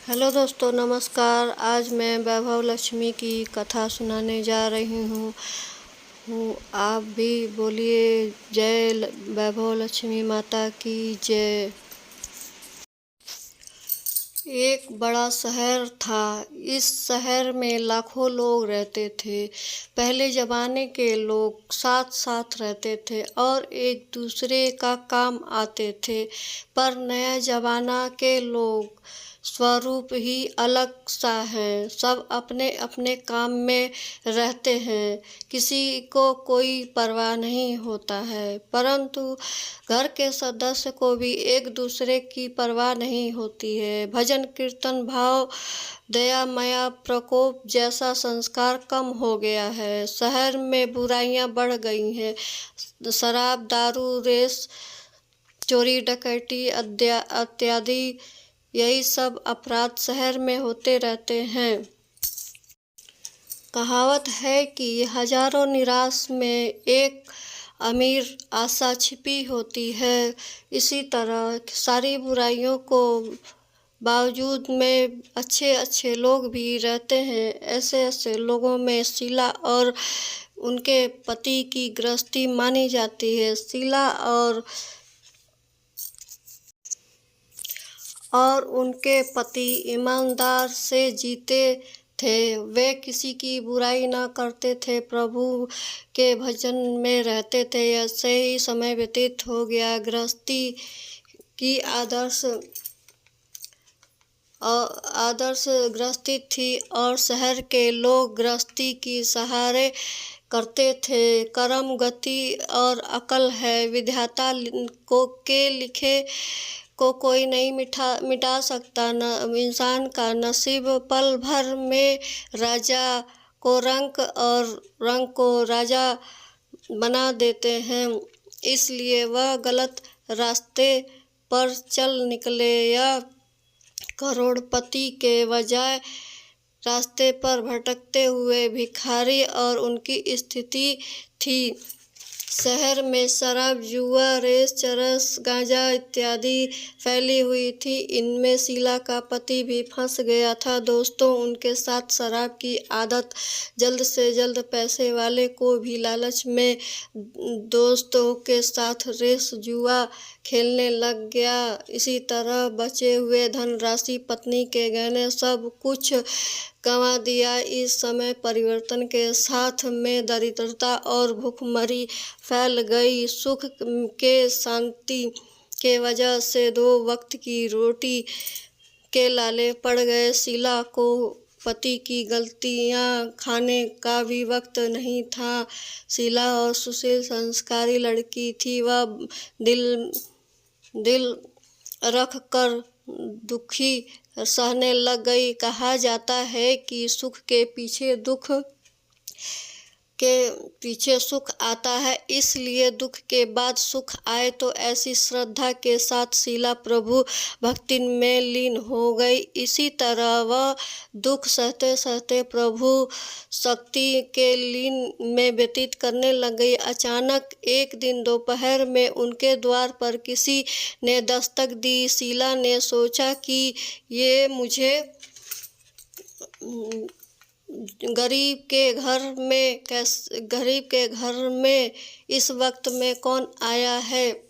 Hello दोस्तों, नमस्कार। आज मैं वैभव लक्ष्मी की कथा सुनाने जा रही हूँ। आप भी बोलिए जय वैभव लक्ष्मी माता की जय। एक बड़ा शहर था। इस शहर में लाखों लोग रहते थे। पहले ज़माने के लोग साथ साथ रहते थे और एक दूसरे का काम आते थे, पर नया ज़माना के लोग स्वरूप ही अलग सा है। सब अपने अपने काम में रहते हैं, किसी को कोई परवाह नहीं होता है। परंतु घर के सदस्य को भी एक दूसरे की परवाह नहीं होती है। भजन कीर्तन भाव दया माया प्रकोप जैसा संस्कार कम हो गया है। शहर में बुराइयां बढ़ गई हैं। शराब दारू रेस चोरी डकैती इत्यादि यही सब अपराध शहर में होते रहते हैं। कहावत है कि हजारों निराश में एक अमीर आशा छिपी होती है। इसी तरह सारी बुराइयों को बावजूद में अच्छे अच्छे लोग भी रहते हैं। ऐसे ऐसे लोगों में शीला और उनके पति की गृहस्थी मानी जाती है। शीला और उनके पति ईमानदार से जीते थे। वे किसी की बुराई ना करते थे, प्रभु के भजन में रहते थे। ऐसे ही समय व्यतीत हो गया। गृहस्थी की आदर्श गृहस्थी थी और शहर के लोग गृहस्थी की सहारे करते थे। कर्म गति और अकल है, विधाता के लिखे को कोई नहीं मिटा सकता। इंसान का नसीब पल भर में राजा को रंक और रंक को राजा बना देते हैं। इसलिए वह गलत रास्ते पर चल निकले या करोड़पति के बजाय रास्ते पर भटकते हुए भिखारी और उनकी स्थिति थी। शहर में शराब जुआ रेस चरस गांजा इत्यादि फैली हुई थी। इनमें शीला का पति भी फंस गया था। दोस्तों, उनके साथ शराब की आदत जल्द से जल्द पैसे वाले को भी लालच में दोस्तों के साथ रेस जुआ खेलने लग गया। इसी तरह बचे हुए धनराशि पत्नी के गहने सब कुछ गंवा दिया। इस समय परिवर्तन के साथ में दरिद्रता और भूखमरी फैल गई। सुख के शांति के वजह से 2 वक्त की रोटी के लाले पड़ गए। शीला को पति की गलतियां खाने का भी वक्त नहीं था। शीला और सुशील संस्कारी लड़की थी। वह दिल रख कर दुखी सहने लग गई। कहा जाता है कि सुख आता है, इसलिए दुख के बाद सुख आए। तो ऐसी श्रद्धा के साथ शीला प्रभु भक्ति में लीन हो गई। इसी तरह वह दुख सहते सहते प्रभु शक्ति के लीन में व्यतीत करने लग गई। अचानक एक दिन दोपहर में उनके द्वार पर किसी ने दस्तक दी। शीला ने सोचा कि ये मुझे गरीब के घर में इस वक्त में कौन आया है।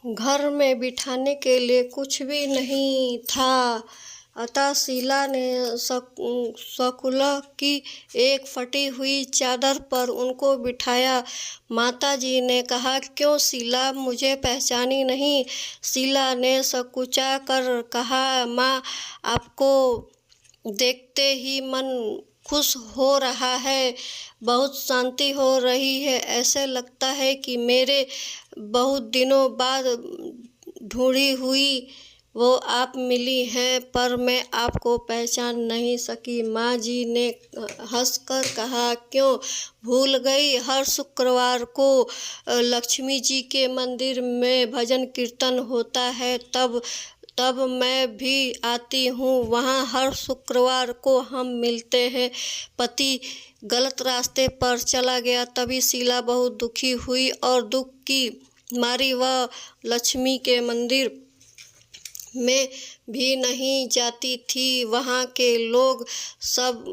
घर में बिठाने के लिए कुछ भी नहीं था। अतः शीला ने शकुला की एक फटी हुई चादर पर उनको बिठाया। माताजी ने कहा, क्यों शीला, मुझे पहचानी नहीं? शीला ने सकुचा कर कहा, माँ, आपको देखते ही मन खुश हो रहा है, बहुत शांति हो रही है। ऐसे लगता है कि मेरे बहुत दिनों बाद ढूंढी हुई वो आप मिली हैं, पर मैं आपको पहचान नहीं सकी। माँ जी ने हंसकर कहा, क्यों भूल गई? हर शुक्रवार को लक्ष्मी जी के मंदिर में भजन कीर्तन होता है, तब मैं भी आती हूँ। वहाँ हर शुक्रवार को हम मिलते हैं। पति गलत रास्ते पर चला गया। तभी शीला बहुत दुखी हुई और दुख की मारी वह लक्ष्मी के मंदिर में भी नहीं जाती थी। वहाँ के लोग सब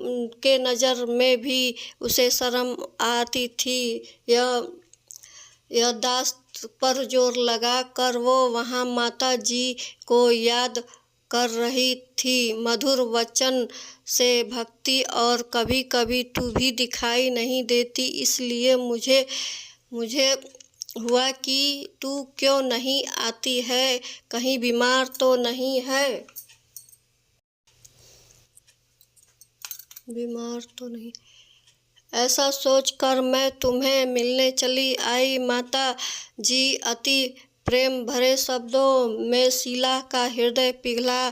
के नज़र में भी उसे शर्म आती थी। यह दास्त पर जोर लगा कर वो वहाँ माता जी को याद कर रही थी। मधुर वचन से भक्ति और कभी कभी तू भी दिखाई नहीं देती, इसलिए मुझे हुआ कि तू क्यों नहीं आती है, कहीं बीमार तो नहीं है। ऐसा सोचकर मैं तुम्हें मिलने चली आई। माता जी अति प्रेम भरे शब्दों में शीला का हृदय पिघला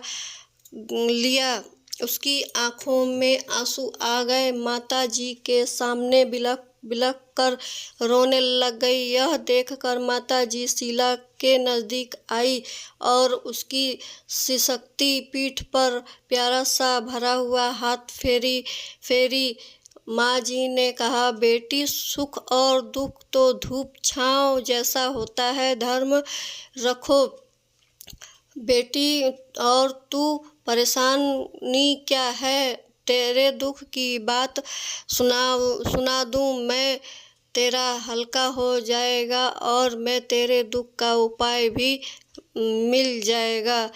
लिया। उसकी आंखों में आंसू आ गए। माता जी के सामने बिलख बिलख कर रोने लग गई। यह देखकर माता जी शीला के नज़दीक आई और उसकी सिसकती पीठ पर प्यारा सा भरा हुआ हाथ फेरी। माँ जी ने कहा, बेटी, सुख और दुख तो धूप छाँव जैसा होता है, धर्म रखो बेटी। और तू परेशानी क्या है? तेरे दुख की बात सुना दूँ मैं, तेरा हल्का हो जाएगा और मैं तेरे दुख का उपाय भी मिल जाएगा।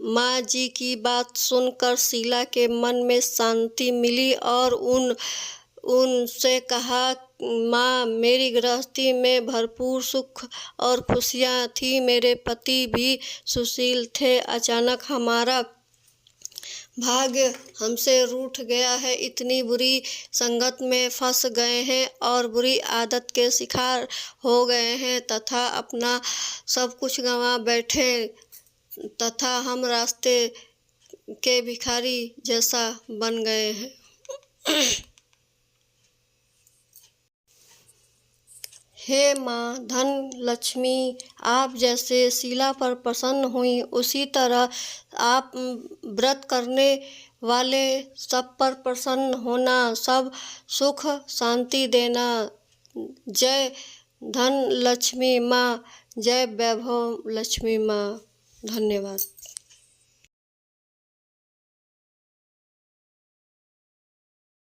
माँ जी की बात सुनकर शीला के मन में शांति मिली और उनसे कहा, माँ, मेरी गृहस्थी में भरपूर सुख और खुशियाँ थी। मेरे पति भी सुशील थे। अचानक हमारा भाग्य हमसे रूठ गया है। इतनी बुरी संगत में फंस गए हैं और बुरी आदत के शिकार हो गए हैं तथा अपना सब कुछ गंवा बैठे तथा हम रास्ते के भिखारी जैसा बन गए हैं। हे माँ धन लक्ष्मी, आप जैसे शीला पर प्रसन्न हुई, उसी तरह आप व्रत करने वाले सब पर प्रसन्न होना, सब सुख शांति देना। जय धन लक्ष्मी माँ, जय वैभव लक्ष्मी माँ। धन्यवाद।